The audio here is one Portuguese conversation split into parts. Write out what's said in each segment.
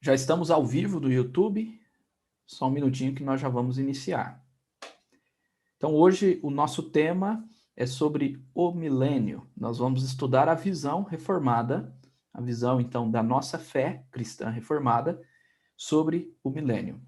Já estamos ao vivo do YouTube, só um minutinho que nós já vamos iniciar. Então, hoje o nosso tema é sobre o milênio. Nós vamos estudar a visão reformada, a visão, então, da nossa fé cristã reformada sobre o milênio.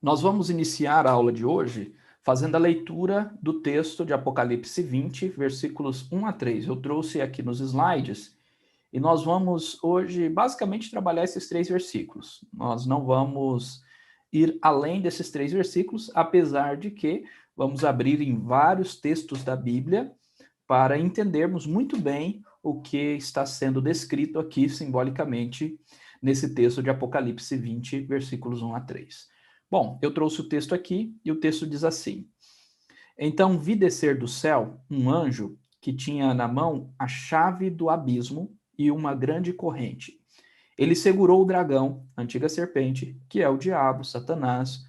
Nós vamos iniciar a aula de hoje fazendo a leitura do texto de Apocalipse 20, versículos 1 a 3. Eu trouxe aqui nos slides e nós vamos hoje basicamente trabalhar esses 3 versículos. Nós não vamos ir além desses 3 versículos, apesar de que vamos abrir em vários textos da Bíblia para entendermos muito bem o que está sendo descrito aqui simbolicamente nesse texto de Apocalipse 20, versículos 1 a 3. Bom, eu trouxe o texto aqui e o texto diz assim: Então vi descer do céu um anjo que tinha na mão a chave do abismo e uma grande corrente. Ele segurou o dragão, a antiga serpente, que é o diabo, Satanás,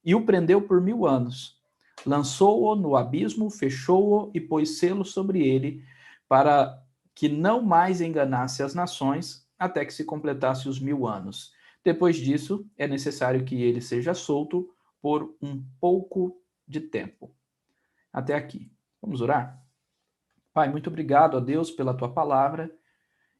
e o prendeu por 1000 anos. Lançou-o no abismo, fechou-o e pôs selo sobre ele, para que não mais enganasse as nações, até que se completasse os 1000 anos. Depois disso, é necessário que ele seja solto por um pouco de tempo. Até aqui. Vamos orar? Pai, muito obrigado a Deus pela tua palavra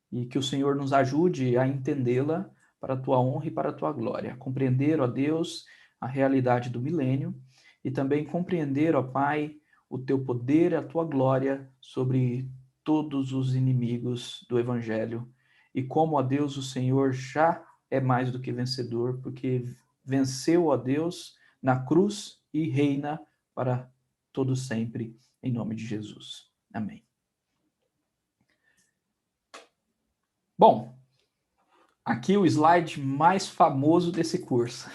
e que o Senhor nos ajude a entendê-la para a tua honra e para a tua glória. Compreender, ó Deus, a realidade do milênio e também compreender, ó Pai, o teu poder e a tua glória sobre todos os inimigos do evangelho e como, ó Deus, o Senhor já é mais do que vencedor, porque venceu, ó Deus, na cruz e reina para todo sempre, em nome de Jesus. Amém. Bom, aqui o slide mais famoso desse curso.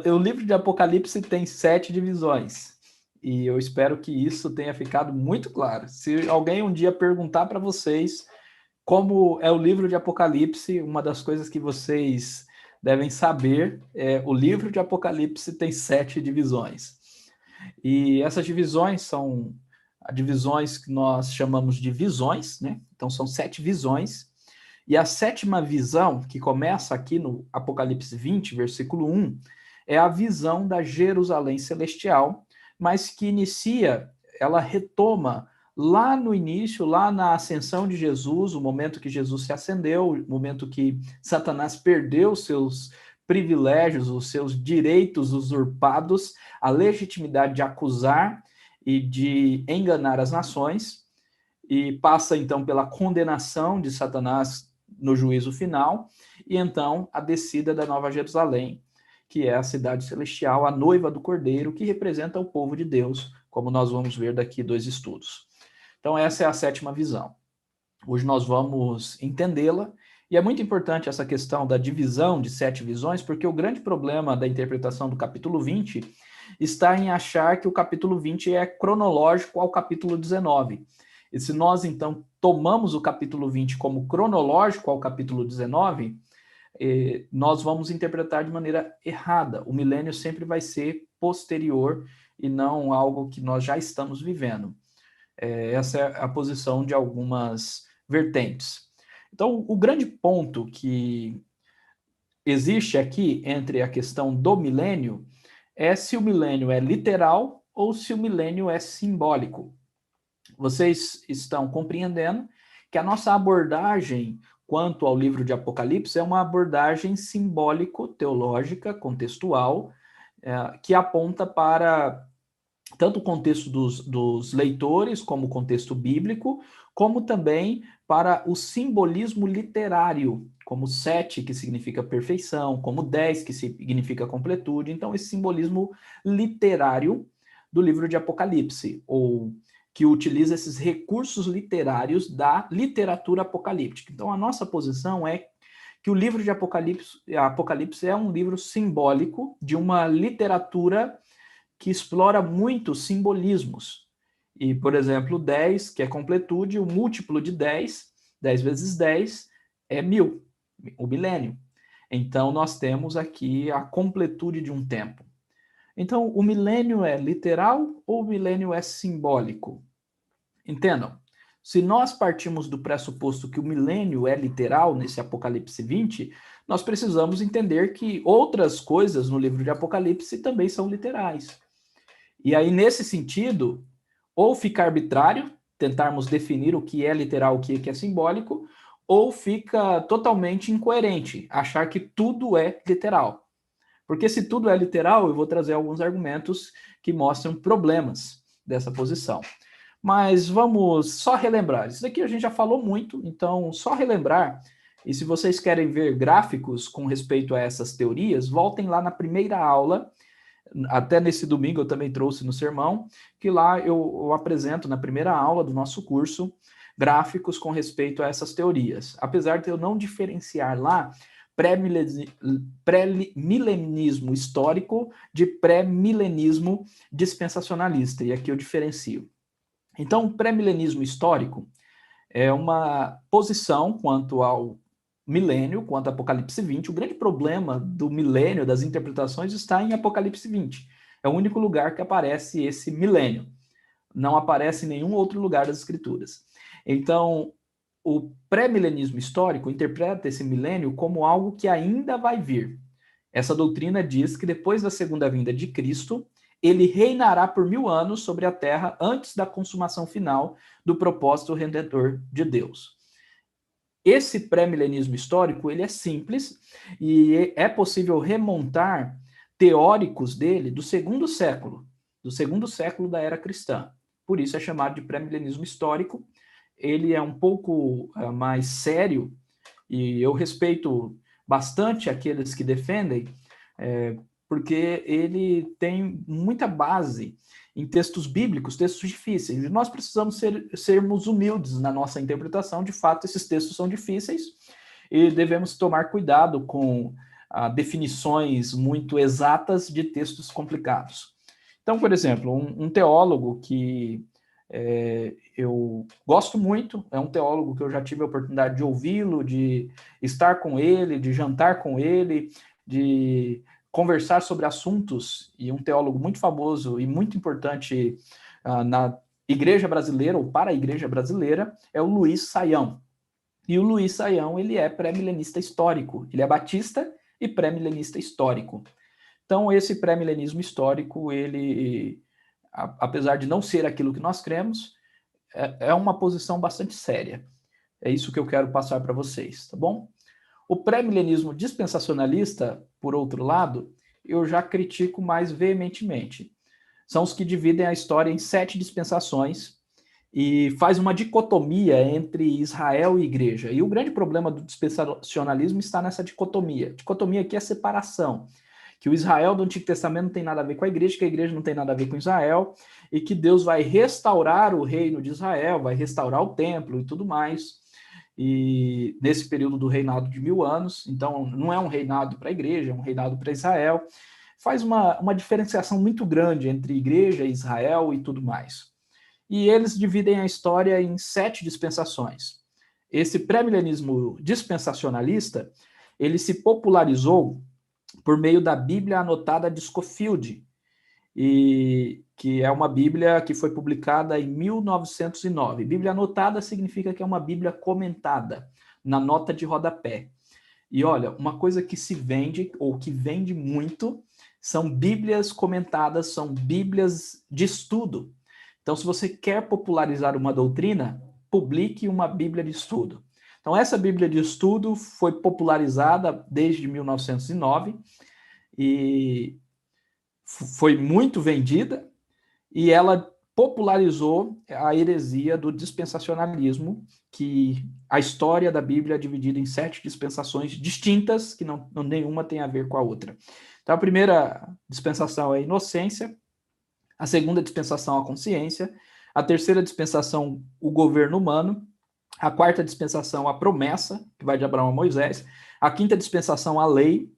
O livro de Apocalipse tem 7 divisões, e eu espero que isso tenha ficado muito claro. Se alguém um dia perguntar para vocês como é o livro de Apocalipse, uma das coisas que vocês devem saber é o livro de Apocalipse tem 7 divisões. E essas divisões são divisões que nós chamamos de visões, né? Então são 7 visões. E a 7ª visão, que começa aqui no Apocalipse 20, versículo 1, é a visão da Jerusalém celestial, mas que inicia, ela retoma lá no início, lá na ascensão de Jesus, o momento que Jesus se ascendeu, o momento que Satanás perdeu seus privilégios, os seus direitos usurpados, a legitimidade de acusar e de enganar as nações, e passa então pela condenação de Satanás no juízo final, e então a descida da Nova Jerusalém, que é a cidade celestial, a noiva do Cordeiro, que representa o povo de Deus, como nós vamos ver daqui 2 estudos. Então essa é a 7ª visão. Hoje nós vamos entendê-la, e é muito importante essa questão da divisão de 7 visões, porque o grande problema da interpretação do capítulo 20 está em achar que o capítulo 20 é cronológico ao capítulo 19. E se nós, então, tomamos o capítulo 20 como cronológico ao capítulo 19, nós vamos interpretar de maneira errada. O milênio sempre vai ser posterior e não algo que nós já estamos vivendo. Essa é a posição de algumas vertentes. Então, o grande ponto que existe aqui entre a questão do milênio é se o milênio é literal ou se o milênio é simbólico. Vocês estão compreendendo que a nossa abordagem quanto ao livro de Apocalipse é uma abordagem simbólico-teológica, contextual, que aponta para tanto o contexto dos leitores, como o contexto bíblico, como também para o simbolismo literário, como 7, que significa perfeição, como 10, que significa completude. Então, esse simbolismo literário do livro de Apocalipse, ou que utiliza esses recursos literários da literatura apocalíptica. Então, a nossa posição é que o livro de Apocalipse é um livro simbólico de uma literatura que explora muito simbolismos. E, por exemplo, 10, que é completude, o múltiplo de 10 10 vezes 10 é 1000, o milênio. Então, nós temos aqui a completude de um tempo. Então, o milênio é literal ou o milênio é simbólico? Entendam, se nós partimos do pressuposto que o milênio é literal nesse Apocalipse 20, nós precisamos entender que outras coisas no livro de Apocalipse também são literais. E aí, nesse sentido, ou fica arbitrário, tentarmos definir o que é literal, o que é simbólico, ou fica totalmente incoerente, achar que tudo é literal. Porque se tudo é literal, eu vou trazer alguns argumentos que mostram problemas dessa posição. Mas vamos só relembrar. Isso daqui a gente já falou muito, então só relembrar. E se vocês querem ver gráficos com respeito a essas teorias, voltem lá na primeira aula. Até nesse domingo eu também trouxe no sermão, que lá eu apresento na primeira aula do nosso curso gráficos com respeito a essas teorias. Apesar de eu não diferenciar lá pré-milenismo histórico de pré-milenismo dispensacionalista, e aqui eu diferencio. Então, o pré-milenismo histórico é uma posição quanto ao milênio, quanto ao Apocalipse 20. O grande problema do milênio, das interpretações, está em Apocalipse 20. É o único lugar que aparece esse milênio. Não aparece em nenhum outro lugar das Escrituras. Então, o pré-milenismo histórico interpreta esse milênio como algo que ainda vai vir. Essa doutrina diz que depois da segunda vinda de Cristo, ele reinará por 1000 anos sobre a terra antes da consumação final do propósito redentor de Deus. Esse pré-milenismo histórico, ele é simples e é possível remontar teóricos dele do segundo século da era cristã. Por isso é chamado de pré-milenismo histórico. Ele é um pouco mais sério e eu respeito bastante aqueles que defendem, porque ele tem muita base em textos bíblicos, textos difíceis. E nós precisamos sermos humildes na nossa interpretação. De fato, esses textos são difíceis e devemos tomar cuidado com definições muito exatas de textos complicados. Então, por exemplo, um teólogo que eu gosto muito, é um teólogo que eu já tive a oportunidade de ouvi-lo, de estar com ele, de jantar com ele, de conversar sobre assuntos, e um teólogo muito famoso e muito importante na igreja brasileira, ou para a igreja brasileira, é o Luiz Saião. E o Luiz Saião, ele é pré-milenista histórico, ele é batista e pré-milenista histórico. Então, esse pré-milenismo histórico, ele, apesar de não ser aquilo que nós cremos, é uma posição bastante séria. É isso que eu quero passar para vocês, tá bom? O pré-milenismo dispensacionalista, por outro lado, eu já critico mais veementemente. São os que dividem a história em 7 dispensações e faz uma dicotomia entre Israel e igreja. E o grande problema do dispensacionalismo está nessa dicotomia. Dicotomia aqui é separação. Que o Israel do Antigo Testamento não tem nada a ver com a igreja, que a igreja não tem nada a ver com Israel, e que Deus vai restaurar o reino de Israel, vai restaurar o templo e tudo mais, e nesse período do reinado de 1000 anos. Então, não é um reinado para a igreja, é um reinado para Israel. Faz uma diferenciação muito grande entre igreja, Israel e tudo mais. E eles dividem a história em 7 dispensações. Esse pré-milenismo dispensacionalista, ele se popularizou por meio da Bíblia Anotada de Scofield, e que é uma Bíblia que foi publicada em 1909. Bíblia Anotada significa que é uma Bíblia comentada, na nota de rodapé. E olha, uma coisa que se vende, ou que vende muito, são Bíblias comentadas, são Bíblias de estudo. Então, se você quer popularizar uma doutrina, publique uma Bíblia de estudo. Então, essa Bíblia de estudo foi popularizada desde 1909 e foi muito vendida, e ela popularizou a heresia do dispensacionalismo, que a história da Bíblia é dividida em 7 dispensações distintas, que não nenhuma tem a ver com a outra. Então, a primeira dispensação é a inocência, a segunda dispensação a consciência, a terceira dispensação o governo humano, a quarta dispensação a promessa, que vai de Abraão a Moisés, a quinta dispensação a lei,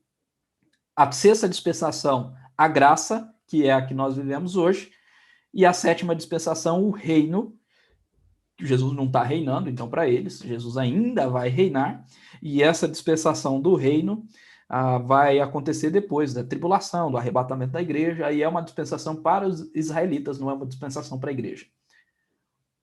a sexta dispensação a graça, que é a que nós vivemos hoje, e a sétima dispensação o reino, Jesus não está reinando, então, para eles, Jesus ainda vai reinar, e essa dispensação do reino vai acontecer depois da tribulação, do arrebatamento da igreja, e é uma dispensação para os israelitas, não é uma dispensação para a igreja.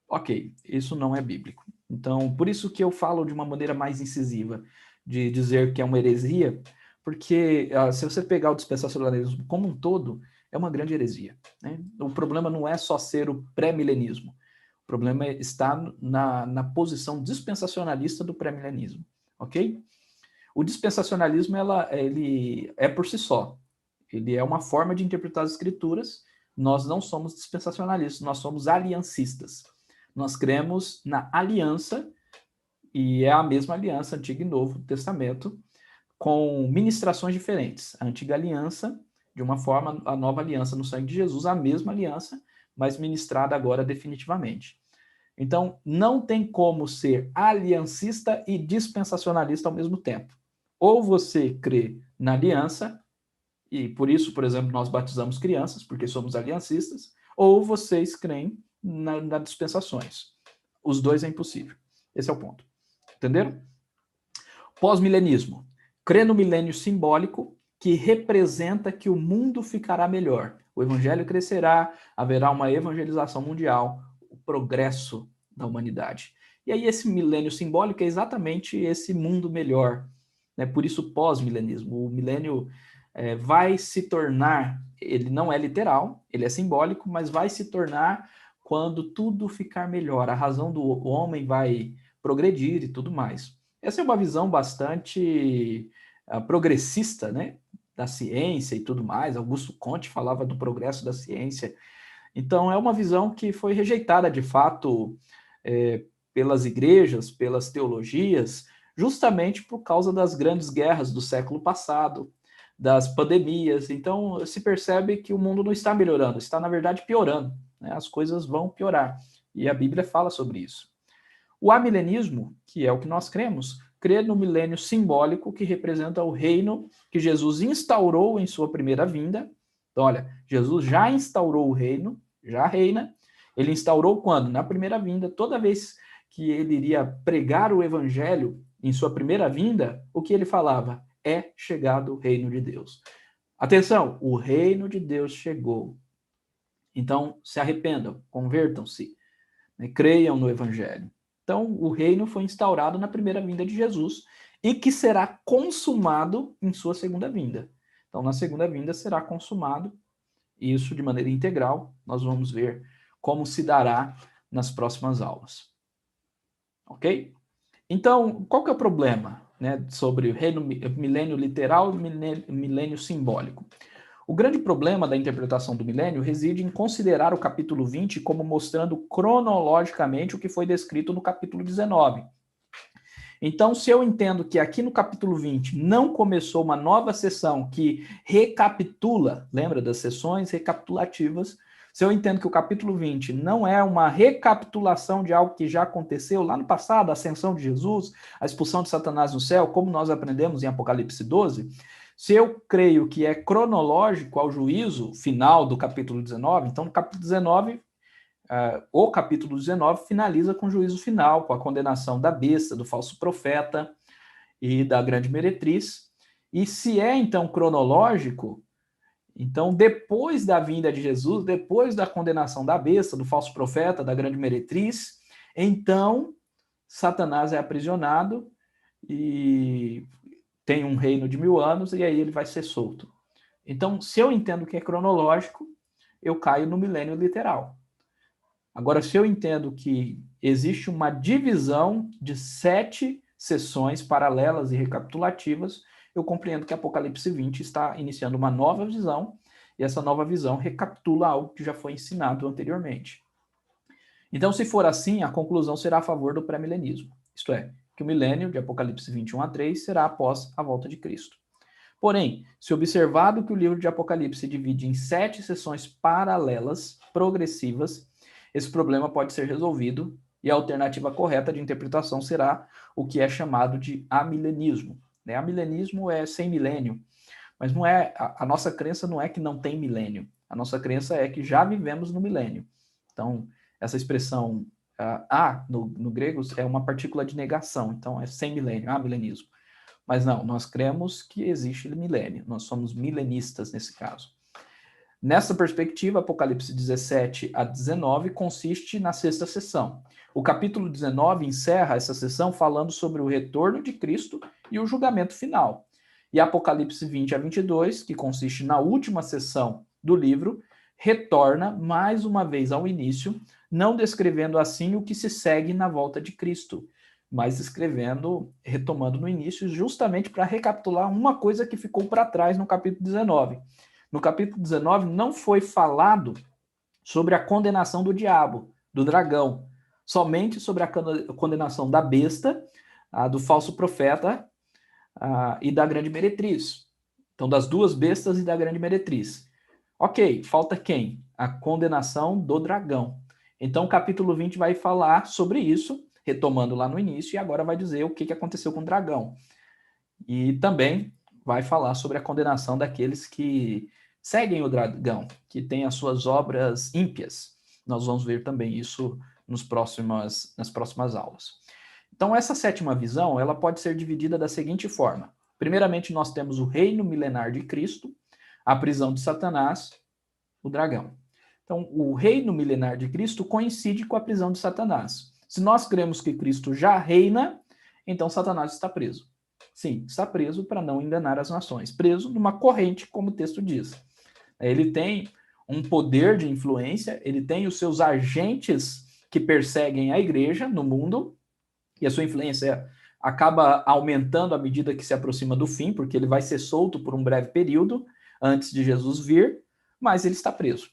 Ok, isso não é bíblico. Então, por isso que eu falo de uma maneira mais incisiva, de dizer que é uma heresia, porque se você pegar o dispensacionalismo como um todo, é uma grande heresia, né? O problema não é só ser o pré-milenismo, o problema está na posição dispensacionalista do pré-milenismo, ok? O dispensacionalismo, ele é por si só, ele é uma forma de interpretar as escrituras. Nós não somos dispensacionalistas, nós somos aliancistas. Nós cremos na aliança, e é a mesma aliança, Antigo e Novo Testamento, com ministrações diferentes. A antiga aliança, de uma forma, a nova aliança no sangue de Jesus, a mesma aliança, mas ministrada agora definitivamente. Então, não tem como ser aliancista e dispensacionalista ao mesmo tempo. Ou você crê na aliança, e por isso, por exemplo, nós batizamos crianças, porque somos aliancistas, ou vocês creem nas dispensações. Os dois é impossível. Esse é o ponto. Entenderam? Pós-milenismo. Crê no milênio simbólico, que representa que o mundo ficará melhor. O evangelho crescerá, haverá uma evangelização mundial, o progresso da humanidade. E aí esse milênio simbólico é exatamente esse mundo melhor, né? Por isso pós-milenismo. O milênio vai se tornar, ele não é literal, ele é simbólico, mas vai se tornar quando tudo ficar melhor, a razão do homem vai progredir e tudo mais. Essa é uma visão bastante progressista, né, da ciência e tudo mais. Augusto Comte falava do progresso da ciência. Então, é uma visão que foi rejeitada, de fato, pelas igrejas, pelas teologias, justamente por causa das grandes guerras do século passado, das pandemias. Então, se percebe que o mundo não está melhorando, está, na verdade, piorando, né? As coisas vão piorar. E a Bíblia fala sobre isso. O amilenismo, que é o que nós cremos, crê no milênio simbólico que representa o reino que Jesus instaurou em sua primeira vinda. Então, olha, Jesus já instaurou o reino, já reina. Ele instaurou quando? Na primeira vinda. Toda vez que ele iria pregar o evangelho em sua primeira vinda, o que ele falava? É chegado o reino de Deus. Atenção, o reino de Deus chegou. Então, se arrependam, convertam-se, né, creiam no evangelho. Então, o reino foi instaurado na primeira vinda de Jesus e que será consumado em sua segunda vinda. Então, na segunda vinda será consumado, isso de maneira integral. Nós vamos ver como se dará nas próximas aulas. Ok? Então, qual que é o problema, né, sobre o reino, milênio literal e milênio simbólico? O grande problema da interpretação do milênio reside em considerar o capítulo 20 como mostrando cronologicamente o que foi descrito no capítulo 19. Então, se eu entendo que aqui no capítulo 20 não começou uma nova sessão que recapitula, lembra das sessões recapitulativas? Se eu entendo que o capítulo 20 não é uma recapitulação de algo que já aconteceu lá no passado, a ascensão de Jesus, a expulsão de Satanás no céu, como nós aprendemos em Apocalipse 12, se eu creio que é cronológico ao juízo final do capítulo 19, então no capítulo 19, o capítulo 19 finaliza com o juízo final, com a condenação da besta, do falso profeta e da grande meretriz. E se é então cronológico, então depois da vinda de Jesus, depois da condenação da besta, do falso profeta, da grande meretriz, então Satanás é aprisionado e tem um reino de 1000 anos, e aí ele vai ser solto. Então, se eu entendo que é cronológico, eu caio no milênio literal. Agora, se eu entendo que existe uma divisão de 7 sessões paralelas e recapitulativas, eu compreendo que Apocalipse 20 está iniciando uma nova visão, e essa nova visão recapitula algo que já foi ensinado anteriormente. Então, se for assim, a conclusão será a favor do pré-milenismo. Isto é, que o milênio, de Apocalipse 21 a 3, será após a volta de Cristo. Porém, se observado que o livro de Apocalipse se divide em 7 sessões paralelas, progressivas, esse problema pode ser resolvido e a alternativa correta de interpretação será o que é chamado de amilenismo. Amilenismo é sem milênio, mas não é, a nossa crença não é que não tem milênio. A nossa crença é que já vivemos no milênio. Então, essa expressão No grego é uma partícula de negação, então é sem milênio, milenismo. Mas não, nós cremos que existe milênio, nós somos milenistas nesse caso. Nessa perspectiva, Apocalipse 17 a 19 consiste na sexta sessão. O capítulo 19 encerra essa sessão falando sobre o retorno de Cristo e o julgamento final. E Apocalipse 20 a 22, que consiste na última sessão do livro, retorna mais uma vez ao início, não descrevendo assim o que se segue na volta de Cristo, mas retomando no início, justamente para recapitular uma coisa que ficou para trás no capítulo 19. No capítulo 19 não foi falado sobre a condenação do diabo, do dragão, somente sobre a condenação da besta, do falso profeta e da grande meretriz. Então, das duas bestas e da grande meretriz. Ok, falta quem? A condenação do dragão. Então, o capítulo 20 vai falar sobre isso, retomando lá no início, e agora vai dizer o que aconteceu com o dragão. E também vai falar sobre a condenação daqueles que seguem o dragão, que têm as suas obras ímpias. Nós vamos ver também isso nas próximas aulas. Então, essa sétima visão, ela pode ser dividida da seguinte forma. Primeiramente, nós temos o reino milenar de Cristo, a prisão de Satanás, o dragão. Então, o reino milenar de Cristo coincide com a prisão de Satanás. Se nós cremos que Cristo já reina, então Satanás está preso. Sim, está preso para não enganar as nações. Preso numa corrente, como o texto diz. Ele tem um poder de influência, ele tem os seus agentes que perseguem a igreja no mundo, e a sua influência acaba aumentando à medida que se aproxima do fim, porque ele vai ser solto por um breve período antes de Jesus vir, mas ele está preso.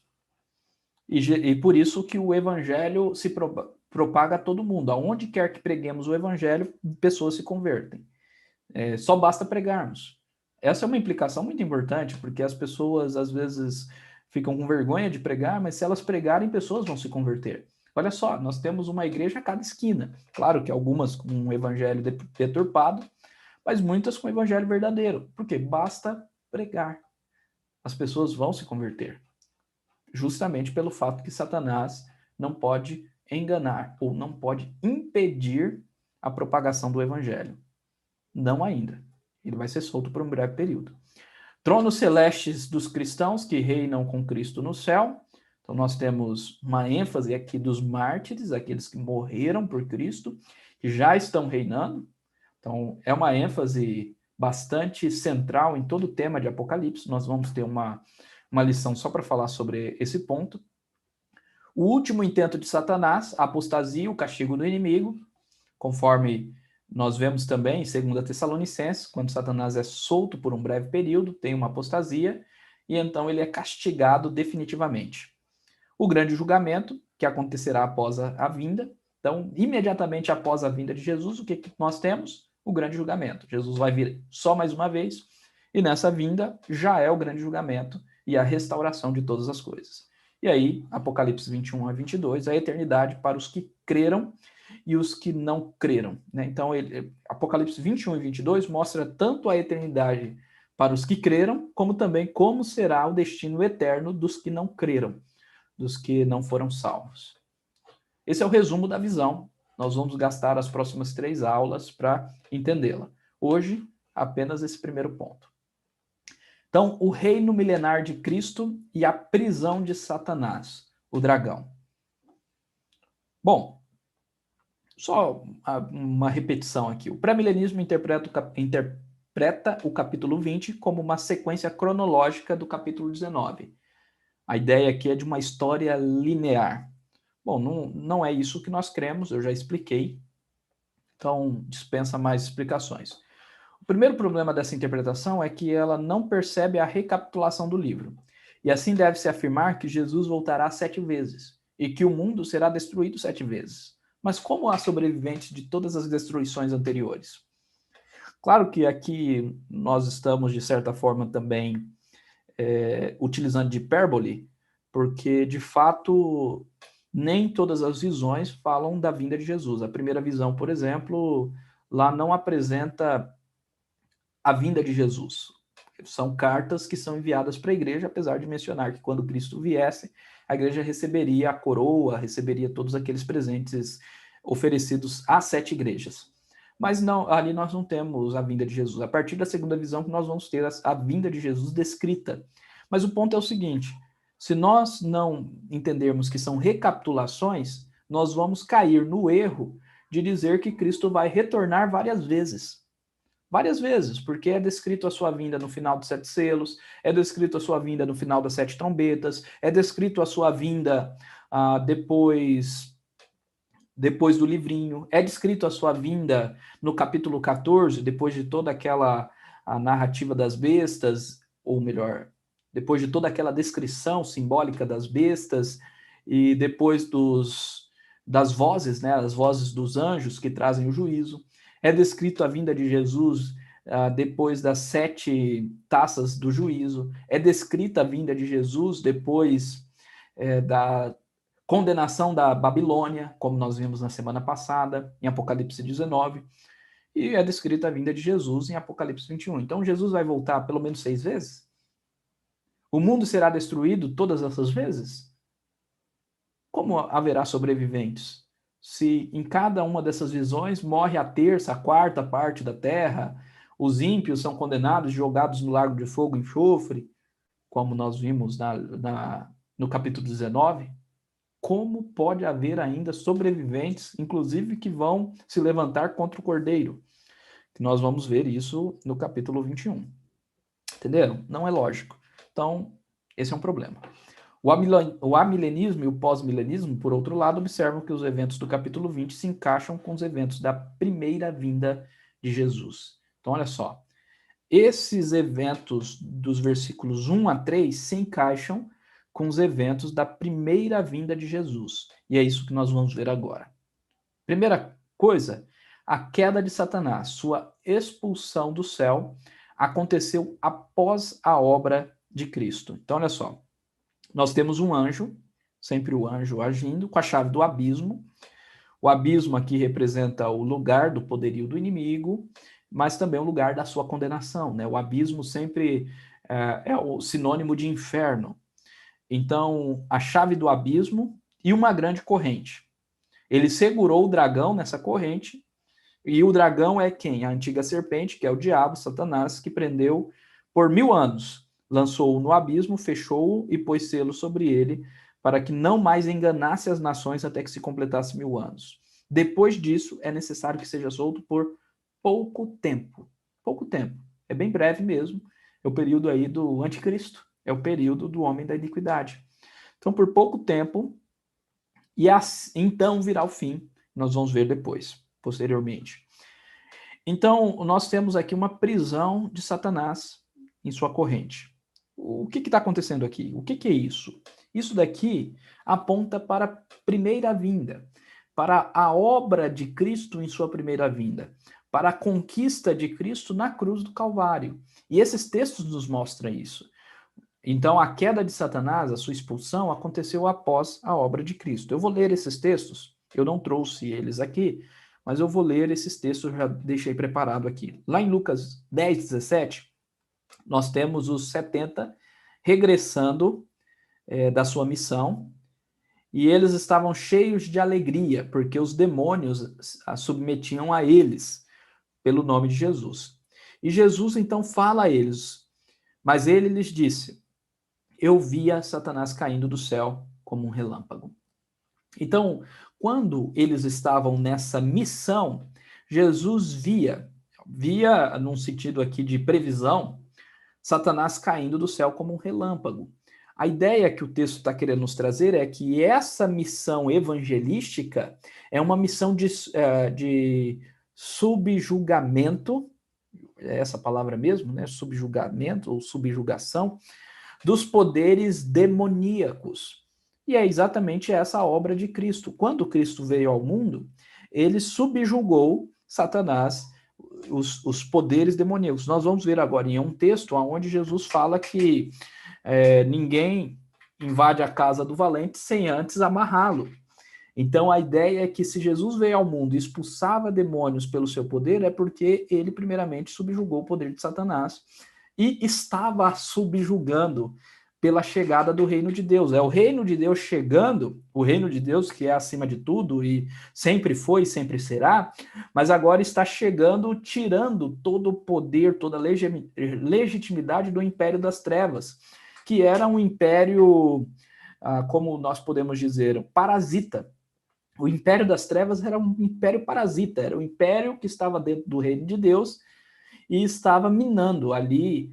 E por isso que o evangelho se propaga a todo mundo. Aonde quer que preguemos o evangelho, pessoas se convertem. Só basta pregarmos. Essa é uma implicação muito importante, porque as pessoas às vezes ficam com vergonha de pregar, mas se elas pregarem, pessoas vão se converter. Olha só, nós temos uma igreja a cada esquina. Claro que algumas com um evangelho deturpado, mas muitas com o evangelho verdadeiro. Porque basta pregar. As pessoas vão se converter. Justamente pelo fato que Satanás não pode enganar ou não pode impedir a propagação do evangelho. Não ainda. Ele vai ser solto por um breve período. Tronos celestes dos cristãos que reinam com Cristo no céu. Então, nós temos uma ênfase aqui dos mártires, aqueles que morreram por Cristo, que já estão reinando. Então, é uma ênfase bastante central em todo o tema de Apocalipse. Nós vamos ter uma lição só para falar sobre esse ponto. O último intento de Satanás, a apostasia, o castigo do inimigo, conforme nós vemos também em 2 Tessalonicenses, quando Satanás é solto por um breve período, tem uma apostasia, e então ele é castigado definitivamente. O grande julgamento, que acontecerá após a vinda. Então, imediatamente após a vinda de Jesus, o que nós temos? O grande julgamento. Jesus vai vir só mais uma vez, e nessa vinda já é o grande julgamento e a restauração de todas as coisas. E aí, Apocalipse 21 a 22, a eternidade para os que creram e os que não creram. Né? Então, Apocalipse 21 e 22 mostra tanto a eternidade para os que creram, como também como será o destino eterno dos que não creram, dos que não foram salvos. Esse é o resumo da visão. Nós vamos gastar as próximas 3 aulas para entendê-la. Hoje, apenas esse primeiro ponto. Então, o reino milenar de Cristo e a prisão de Satanás, o dragão. Bom, só uma repetição aqui. O pré-milenismo interpreta o capítulo 20 como uma sequência cronológica do capítulo 19. A ideia aqui é de uma história linear. Bom, não é isso que nós cremos, eu já expliquei. Então, dispensa mais explicações. O primeiro problema dessa interpretação é que ela não percebe a recapitulação do livro. E assim deve-se afirmar que Jesus voltará 7 vezes e que o mundo será destruído 7 vezes. Mas como há sobreviventes de todas as destruições anteriores? Claro que aqui nós estamos, de certa forma, também utilizando de hipérbole, porque, de fato, nem todas as visões falam da vinda de Jesus. A primeira visão, por exemplo, lá não apresenta a vinda de Jesus. São cartas que são enviadas para a igreja, apesar de mencionar que quando Cristo viesse, a igreja receberia a coroa, receberia todos aqueles presentes oferecidos às 7 igrejas. Mas não, ali nós não temos a vinda de Jesus. A partir da segunda visão que nós vamos ter a vinda de Jesus descrita. Mas o ponto é o seguinte, se nós não entendermos que são recapitulações, nós vamos cair no erro de dizer que Cristo vai retornar várias vezes. Várias vezes, porque é descrito a sua vinda no final dos 7 selos, é descrito a sua vinda no final das 7 trombetas, é descrito a sua vinda depois do livrinho, é descrito a sua vinda no capítulo 14, depois de toda aquela a narrativa das bestas, ou melhor, depois de toda aquela descrição simbólica das bestas, e depois das vozes, né, as vozes dos anjos que trazem o juízo. É descrito a vinda de Jesus depois das 7 taças do juízo. É descrita a vinda de Jesus depois da condenação da Babilônia, como nós vimos na semana passada, em Apocalipse 19. E é descrita a vinda de Jesus em Apocalipse 21. Então, Jesus vai voltar pelo menos 6 vezes? O mundo será destruído todas essas vezes? Como haverá sobreviventes? Se em cada uma dessas visões morre a terça, a quarta parte da terra, os ímpios são condenados, jogados no lago de fogo e enxofre, como nós vimos no capítulo 19, como pode haver ainda sobreviventes, inclusive que vão se levantar contra o Cordeiro? Nós vamos ver isso no capítulo 21. Entenderam? Não é lógico. Então, esse é um problema. O amilenismo e o pós-milenismo, por outro lado, observam que os eventos do capítulo 20 se encaixam com os eventos da primeira vinda de Jesus. Então, olha só. Esses eventos dos versículos 1 a 3 se encaixam com os eventos da primeira vinda de Jesus. E é isso que nós vamos ver agora. Primeira coisa, a queda de Satanás, sua expulsão do céu, aconteceu após a obra de Cristo. Então, olha só. Nós temos um anjo, sempre o anjo agindo, com a chave do abismo. O abismo aqui representa o lugar do poderio do inimigo, mas também o lugar da sua condenação, né? O abismo sempre é o sinônimo de inferno. Então, a chave do abismo e uma grande corrente. Ele segurou o dragão nessa corrente, e o dragão é quem? A antiga serpente, que é o diabo, Satanás, que prendeu por 1000 anos. Lançou-o no abismo, fechou-o e pôs selo sobre ele, para que não mais enganasse as nações até que se completasse 1000 anos. Depois disso, é necessário que seja solto por pouco tempo. Pouco tempo. É bem breve mesmo. É o período aí do anticristo. É o período do homem da iniquidade. Então, por pouco tempo, e então virá o fim. Nós vamos ver depois, posteriormente. Então, nós temos aqui uma prisão de Satanás em sua corrente. O que está acontecendo aqui? O que é isso? Isso daqui aponta para a primeira vinda, para a obra de Cristo em sua primeira vinda, para a conquista de Cristo na cruz do Calvário. E esses textos nos mostram isso. Então, a queda de Satanás, a sua expulsão, aconteceu após a obra de Cristo. Eu vou ler esses textos, eu não trouxe eles aqui, mas eu vou ler esses textos, eu já deixei preparado aqui. Lá em Lucas 10, 17, nós temos os 70 regressando da sua missão, e eles estavam cheios de alegria, porque os demônios a submetiam a eles, pelo nome de Jesus. E Jesus então fala a eles, mas ele lhes disse: eu via Satanás caindo do céu como um relâmpago. Então, quando eles estavam nessa missão, Jesus via num sentido aqui de previsão, Satanás caindo do céu como um relâmpago. A ideia que o texto está querendo nos trazer é que essa missão evangelística é uma missão de subjugamento, é essa palavra mesmo, né? Subjugamento ou subjugação, dos poderes demoníacos. E é exatamente essa obra de Cristo. Quando Cristo veio ao mundo, ele subjugou Satanás, os poderes demoníacos. Nós vamos ver agora em um texto onde Jesus fala que ninguém invade a casa do valente sem antes amarrá-lo. Então a ideia é que se Jesus veio ao mundo e expulsava demônios pelo seu poder, é porque ele primeiramente subjugou o poder de Satanás e estava subjugando pela chegada do reino de Deus. É o reino de Deus chegando, o reino de Deus que é acima de tudo e sempre foi e sempre será, mas agora está chegando, tirando todo o poder, toda a legitimidade do império das trevas, que era um império, como nós podemos dizer, parasita. O império das trevas era um império parasita, era um império que estava dentro do reino de Deus e estava minando ali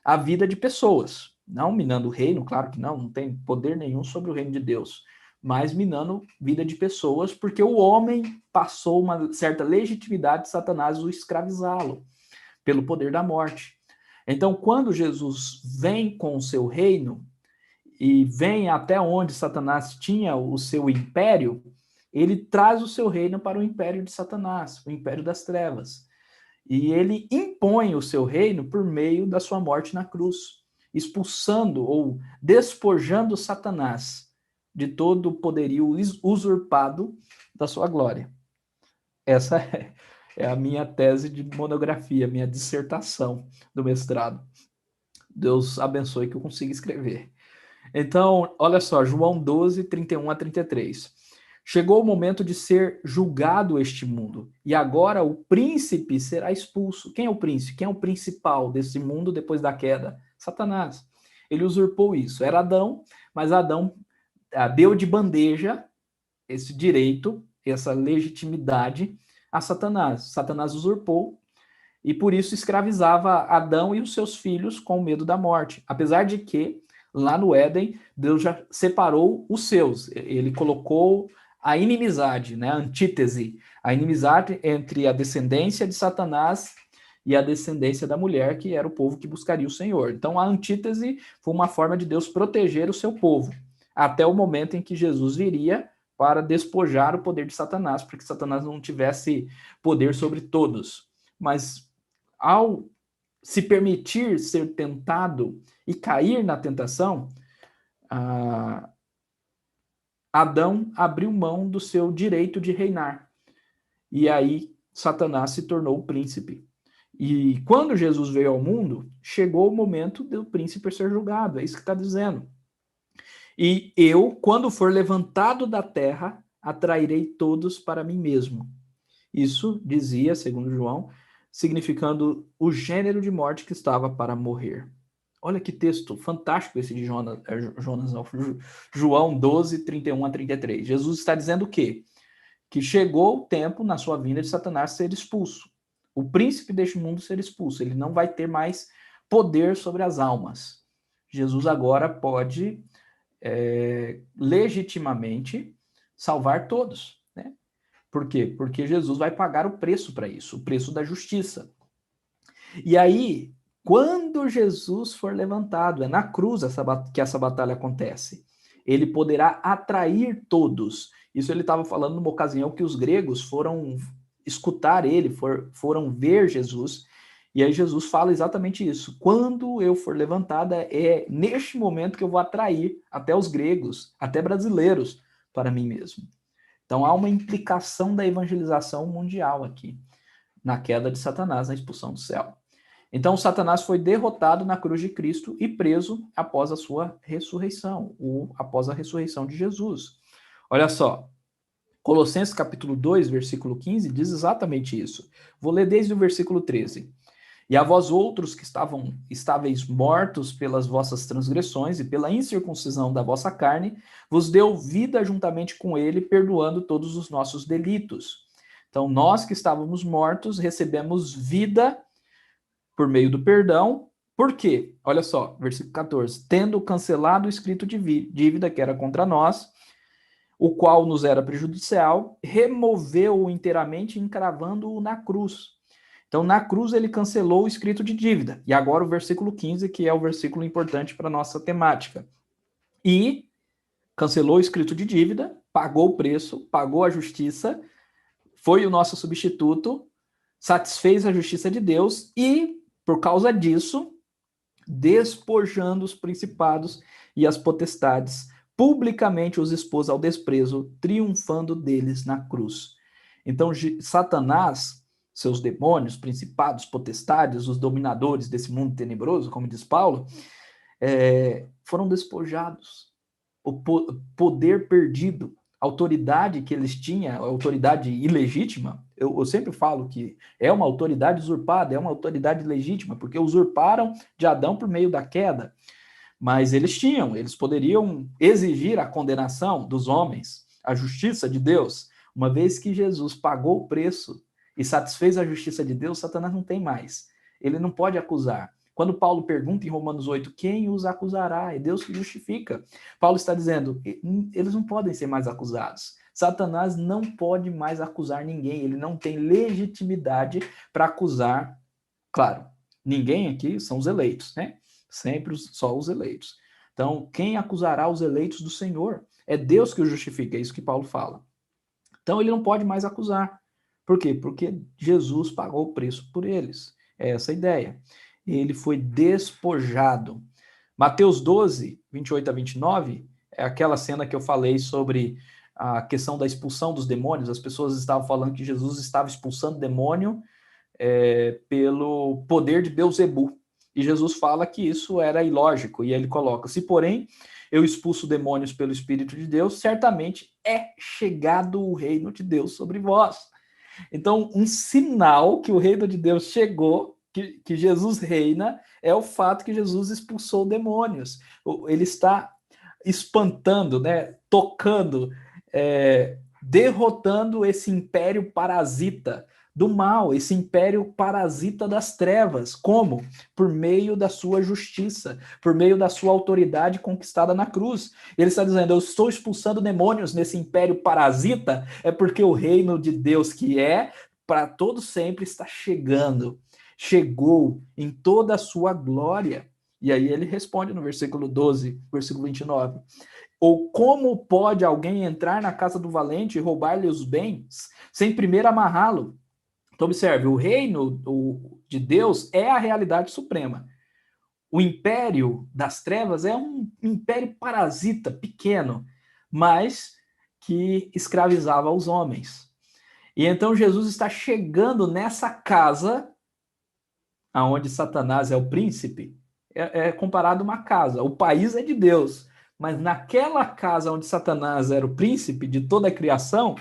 a vida de pessoas. Não minando o reino, claro que não tem poder nenhum sobre o reino de Deus, mas minando vida de pessoas, porque o homem passou uma certa legitimidade de Satanás o escravizá-lo pelo poder da morte. Então, quando Jesus vem com o seu reino e vem até onde Satanás tinha o seu império, ele traz o seu reino para o império de Satanás, o império das trevas. E ele impõe o seu reino por meio da sua morte na cruz, expulsando ou despojando Satanás de todo o poderio usurpado da sua glória. Essa é a minha tese de monografia, minha dissertação do mestrado. Deus abençoe que eu consiga escrever. Então, olha só, João 12, 31 a 33. Chegou o momento de ser julgado este mundo, e agora o príncipe será expulso. Quem é o príncipe? Quem é o principal desse mundo depois da queda? Satanás. Ele usurpou isso. Era Adão, mas Adão deu de bandeja esse direito, essa legitimidade a Satanás. Satanás usurpou e por isso escravizava Adão e os seus filhos com medo da morte. Apesar de que, lá no Éden, Deus já separou os seus. Ele colocou a inimizade, né, a antítese, a inimizade entre a descendência de Satanás e a descendência da mulher, que era o povo que buscaria o Senhor. Então, a antítese foi uma forma de Deus proteger o seu povo, até o momento em que Jesus viria para despojar o poder de Satanás, para que Satanás não tivesse poder sobre todos. Mas ao se permitir ser tentado e cair na tentação, Adão abriu mão do seu direito de reinar. E aí Satanás se tornou o príncipe. E quando Jesus veio ao mundo, chegou o momento do príncipe ser julgado. É isso que está dizendo. E eu, quando for levantado da terra, atrairei todos para mim mesmo. Isso dizia, segundo João, significando o gênero de morte que estava para morrer. Olha que texto fantástico esse de João 12, 31 a 33. Jesus está dizendo o quê? Que chegou o tempo, na sua vinda, de Satanás ser expulso. O príncipe deste mundo ser expulso. Ele não vai ter mais poder sobre as almas. Jesus agora pode legitimamente salvar todos. Né? Por quê? Porque Jesus vai pagar o preço para isso, o preço da justiça. E aí, quando Jesus for levantado, é na cruz que essa batalha acontece. Ele poderá atrair todos. Isso ele estava falando numa ocasião que os gregos foram escutar ele, foram ver Jesus. E aí Jesus fala exatamente isso. Quando eu for levantada, é neste momento que eu vou atrair até os gregos, até brasileiros, para mim mesmo. Então há uma implicação da evangelização mundial aqui, na queda de Satanás, na expulsão do céu. Então Satanás foi derrotado na cruz de Cristo e preso após a sua ressurreição, ou após a ressurreição de Jesus. Olha só, Colossenses capítulo 2, versículo 15, diz exatamente isso. Vou ler desde o versículo 13. E a vós outros que estáveis mortos pelas vossas transgressões e pela incircuncisão da vossa carne, vos deu vida juntamente com ele, perdoando todos os nossos delitos. Então, nós que estávamos mortos, recebemos vida por meio do perdão. Por quê? Olha só, versículo 14. Tendo cancelado o escrito de dívida que era contra nós, o qual nos era prejudicial, removeu-o inteiramente, encravando-o na cruz. Então, na cruz, ele cancelou o escrito de dívida. E agora o versículo 15, que é o versículo importante para a nossa temática. E cancelou o escrito de dívida, pagou o preço, pagou a justiça, foi o nosso substituto, satisfez a justiça de Deus e, por causa disso, despojando os principados e as potestades, publicamente os expôs ao desprezo, triunfando deles na cruz. Então, Satanás, seus demônios, principados, potestades, os dominadores desse mundo tenebroso, como diz Paulo, foram despojados, o poder perdido, a autoridade que eles tinham, a autoridade ilegítima, eu sempre falo que é uma autoridade usurpada, é uma autoridade legítima, porque usurparam de Adão por meio da queda, mas eles poderiam exigir a condenação dos homens, a justiça de Deus, uma vez que Jesus pagou o preço e satisfez a justiça de Deus, Satanás não tem mais, ele não pode acusar. Quando Paulo pergunta em Romanos 8, quem os acusará? É Deus que justifica. Paulo está dizendo, eles não podem ser mais acusados. Satanás não pode mais acusar ninguém, ele não tem legitimidade para acusar. Claro, ninguém aqui são os eleitos, né? Sempre só os eleitos. Então, quem acusará os eleitos do Senhor? É Deus que o justifica, é isso que Paulo fala. Então, ele não pode mais acusar. Por quê? Porque Jesus pagou o preço por eles. É essa a ideia. Ele foi despojado. Mateus 12, 28 a 29, é aquela cena que eu falei sobre a questão da expulsão dos demônios. As pessoas estavam falando que Jesus estava expulsando demônio pelo poder de Beelzebul. E Jesus fala que isso era ilógico. E ele coloca, se porém eu expulso demônios pelo Espírito de Deus, certamente é chegado o reino de Deus sobre vós. Então, um sinal que o reino de Deus chegou, que Jesus reina, é o fato que Jesus expulsou demônios. Ele está espantando, né, tocando, derrotando esse império parasita do mal, esse império parasita das trevas. Como? Por meio da sua justiça, por meio da sua autoridade conquistada na cruz. Ele está dizendo, eu estou expulsando demônios nesse império parasita, é porque o reino de Deus, que é para todo sempre, está chegando. Chegou em toda a sua glória. E aí ele responde no versículo 12, versículo 29. Ou como pode alguém entrar na casa do valente e roubar-lhe os bens, sem primeiro amarrá-lo? Então, observe, o reino de Deus é a realidade suprema. O império das trevas é um império parasita, pequeno, mas que escravizava os homens. E então Jesus está chegando nessa casa, onde Satanás é o príncipe, é comparado a uma casa. O país é de Deus, mas naquela casa onde Satanás era o príncipe de toda a criação,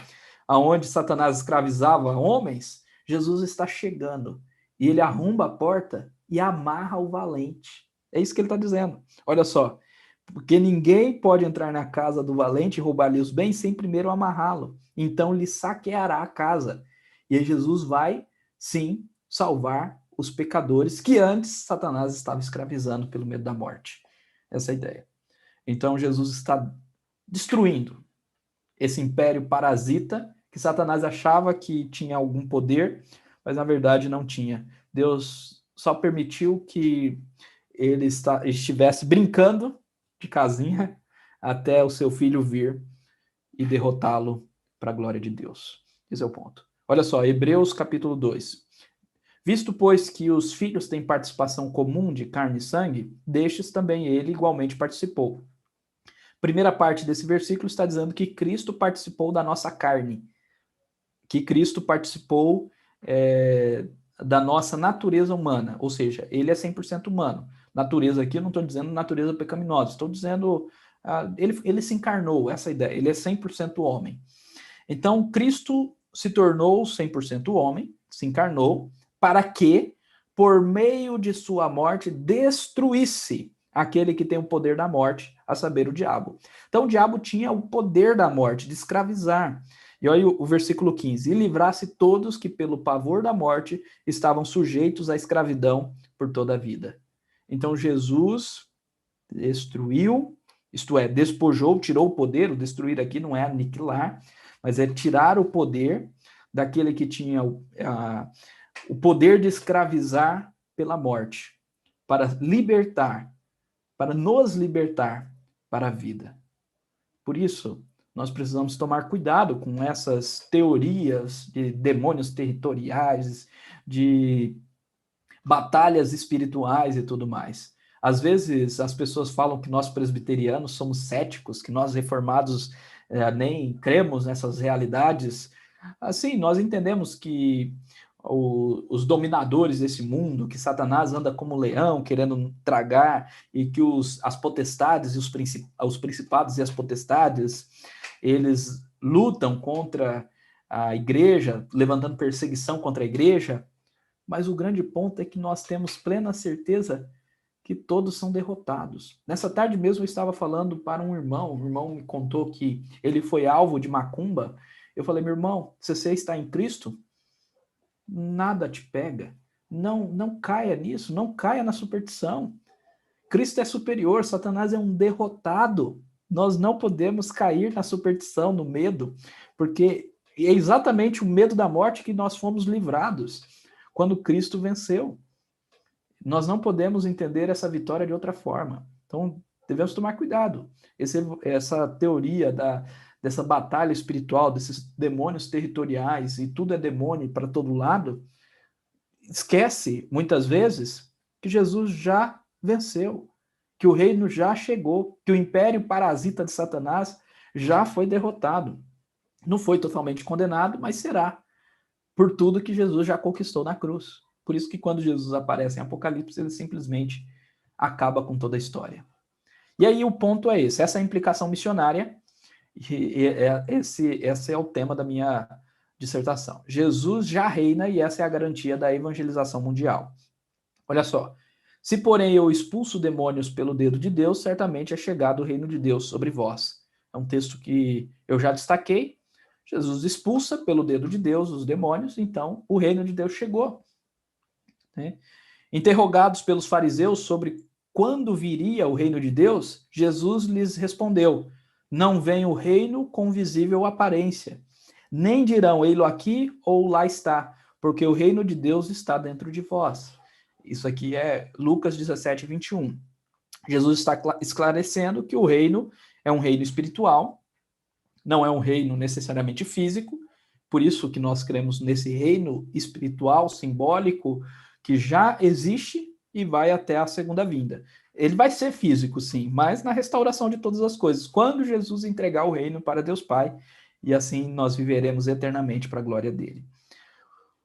aonde Satanás escravizava homens, Jesus está chegando e ele arromba a porta e amarra o valente. É isso que ele está dizendo. Olha só, porque ninguém pode entrar na casa do valente e roubar-lhe os bens sem primeiro amarrá-lo. Então lhe saqueará a casa. E aí Jesus vai, sim, salvar os pecadores que antes Satanás estava escravizando pelo medo da morte. Essa é a ideia. Então Jesus está destruindo esse império parasita que Satanás achava que tinha algum poder, mas na verdade não tinha. Deus só permitiu que ele estivesse brincando de casinha até o seu filho vir e derrotá-lo para a glória de Deus. Esse é o ponto. Olha só, Hebreus capítulo 2. Visto, pois, que os filhos têm participação comum de carne e sangue, destes também ele igualmente participou. Primeira parte desse versículo está dizendo que Cristo participou da nossa carne, que Cristo participou da nossa natureza humana, ou seja, ele é 100% humano. Natureza aqui, eu não estou dizendo natureza pecaminosa, estou dizendo, ele se encarnou, essa ideia, ele é 100% homem. Então, Cristo se tornou 100% homem, se encarnou, para que, por meio de sua morte, destruísse aquele que tem o poder da morte, a saber, o diabo. Então, o diabo tinha o poder da morte, de escravizar. E olha o versículo 15. E livrasse todos que, pelo pavor da morte, estavam sujeitos à escravidão por toda a vida. Então, Jesus destruiu, isto é, despojou, tirou o poder. O destruir aqui não é aniquilar, mas é tirar o poder daquele que tinha o poder de escravizar pela morte, para libertar, para nos libertar para a vida. Por isso, nós precisamos tomar cuidado com essas teorias de demônios territoriais, de batalhas espirituais e tudo mais. Às vezes, as pessoas falam que nós presbiterianos somos céticos, que nós reformados nem cremos nessas realidades. Assim, nós entendemos que os dominadores desse mundo, que Satanás anda como leão, querendo tragar, e que as potestades e os principados e as potestades, eles lutam contra a igreja, levantando perseguição contra a igreja, mas o grande ponto é que nós temos plena certeza que todos são derrotados. Nessa tarde mesmo eu estava falando para um irmão, o irmão me contou que ele foi alvo de macumba. Eu falei, meu irmão, se você está em Cristo, nada te pega. Não caia nisso, não caia na superstição. Cristo é superior, Satanás é um derrotado. Nós não podemos cair na superstição, no medo, porque é exatamente o medo da morte que nós fomos livrados quando Cristo venceu. Nós não podemos entender essa vitória de outra forma. Então, devemos tomar cuidado. Essa teoria dessa batalha espiritual, desses demônios territoriais, e tudo é demônio para todo lado, esquece, muitas vezes, que Jesus já venceu, que o reino já chegou, que o império parasita de Satanás já foi derrotado. Não foi totalmente condenado, mas será, por tudo que Jesus já conquistou na cruz. Por isso que quando Jesus aparece em Apocalipse, ele simplesmente acaba com toda a história. E aí o ponto é esse, essa é a implicação missionária, esse é o tema da minha dissertação. Jesus já reina e essa é a garantia da evangelização mundial. Olha só, se porém eu expulso demônios pelo dedo de Deus, certamente é chegado o reino de Deus sobre vós. É um texto que eu já destaquei. Jesus expulsa pelo dedo de Deus os demônios, então o reino de Deus chegou. Né? Interrogados pelos fariseus sobre quando viria o reino de Deus, Jesus lhes respondeu: não vem o reino com visível aparência, nem dirão ei-lo aqui ou lá está, porque o reino de Deus está dentro de vós. Isso aqui é Lucas 17, 21. Jesus está esclarecendo que o reino é um reino espiritual, não é um reino necessariamente físico, por isso que nós cremos nesse reino espiritual, simbólico, que já existe e vai até a segunda vinda. Ele vai ser físico, sim, mas na restauração de todas as coisas, quando Jesus entregar o reino para Deus Pai, e assim nós viveremos eternamente para a glória dele.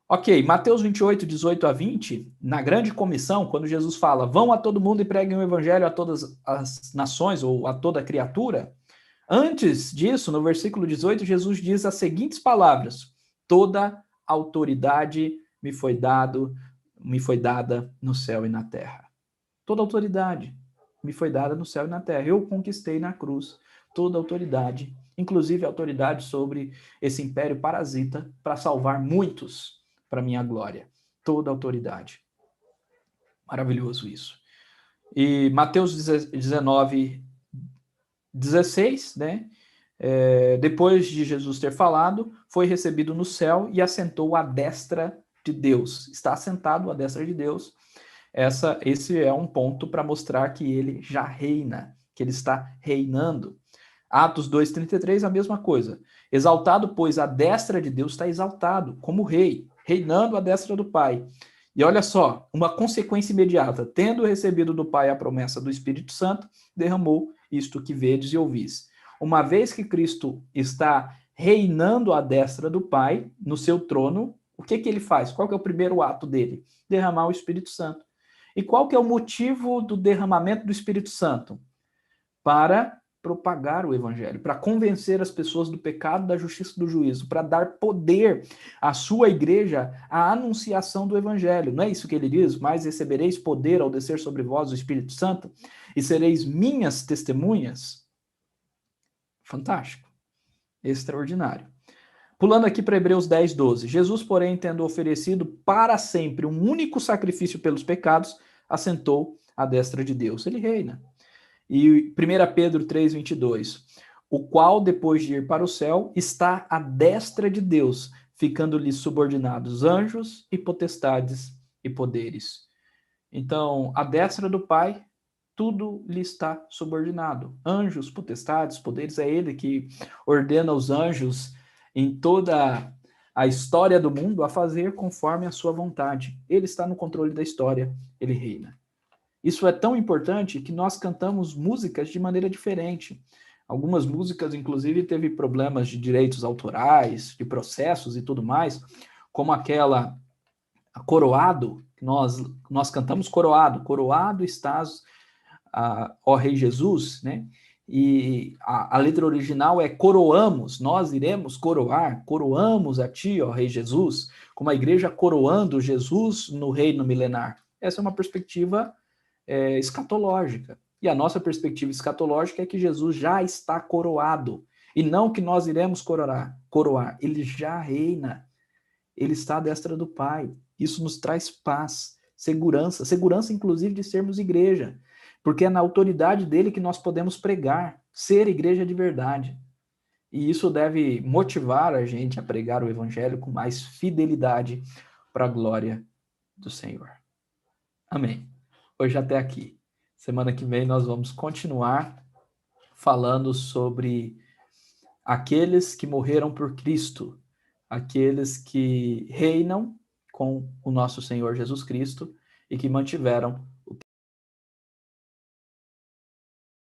Ok, Mateus 28, 18 a 20, na grande comissão, quando Jesus fala, vão a todo mundo e preguem o evangelho a todas as nações, ou a toda criatura, antes disso, no versículo 18, Jesus diz as seguintes palavras, toda autoridade me foi dada no céu e na terra. Toda autoridade me foi dada no céu e na terra. Eu conquistei na cruz toda autoridade, inclusive a autoridade sobre esse império parasita, para salvar muitos para minha glória. Toda autoridade. Maravilhoso isso. E Mateus 19, 16, né? Depois de Jesus ter falado, foi recebido no céu e assentou à destra de Deus. Está assentado à destra de Deus. Esse é um ponto para mostrar que ele já reina, que ele está reinando. Atos 2,33, a mesma coisa. Exaltado, pois, à destra de Deus está exaltado, como rei, reinando à destra do Pai. E olha só, uma consequência imediata. Tendo recebido do Pai a promessa do Espírito Santo, derramou isto que vedes e ouvis. Uma vez que Cristo está reinando à destra do Pai, no seu trono, o que ele faz? Qual que é o primeiro ato dele? Derramar o Espírito Santo. E qual que é o motivo do derramamento do Espírito Santo? Para propagar o evangelho, para convencer as pessoas do pecado, da justiça e do juízo, para dar poder à sua igreja à anunciação do evangelho. Não é isso que ele diz? Mas recebereis poder ao descer sobre vós o Espírito Santo e sereis minhas testemunhas. Fantástico. Extraordinário. Pulando aqui para Hebreus 10, 12. Jesus, porém, tendo oferecido para sempre um único sacrifício pelos pecados, assentou à destra de Deus. Ele reina. E 1 Pedro 3, 22. O qual, depois de ir para o céu, está à destra de Deus, ficando-lhe subordinados anjos e potestades e poderes. Então, à destra do Pai, tudo lhe está subordinado. Anjos, potestades, poderes, é ele que ordena os anjos em toda a história do mundo a fazer conforme a sua vontade. Ele está no controle da história, ele reina. Isso é tão importante que nós cantamos músicas de maneira diferente. Algumas músicas, inclusive, teve problemas de direitos autorais, de processos e tudo mais, como aquela coroado, nós cantamos coroado estás, ó Rei Jesus, né? E a letra original é coroamos, nós iremos coroamos a ti, ó Rei Jesus, como a igreja coroando Jesus no reino milenar. Essa é uma perspectiva escatológica. E a nossa perspectiva escatológica é que Jesus já está coroado, e não que nós iremos coroar. Ele já reina, ele está à destra do Pai. Isso nos traz paz, segurança inclusive de sermos igreja, porque é na autoridade dele que nós podemos pregar, ser igreja de verdade. E isso deve motivar a gente a pregar o evangelho com mais fidelidade para a glória do Senhor. Amém. Hoje até aqui. Semana que vem nós vamos continuar falando sobre aqueles que morreram por Cristo, aqueles que reinam com o nosso Senhor Jesus Cristo e que mantiveram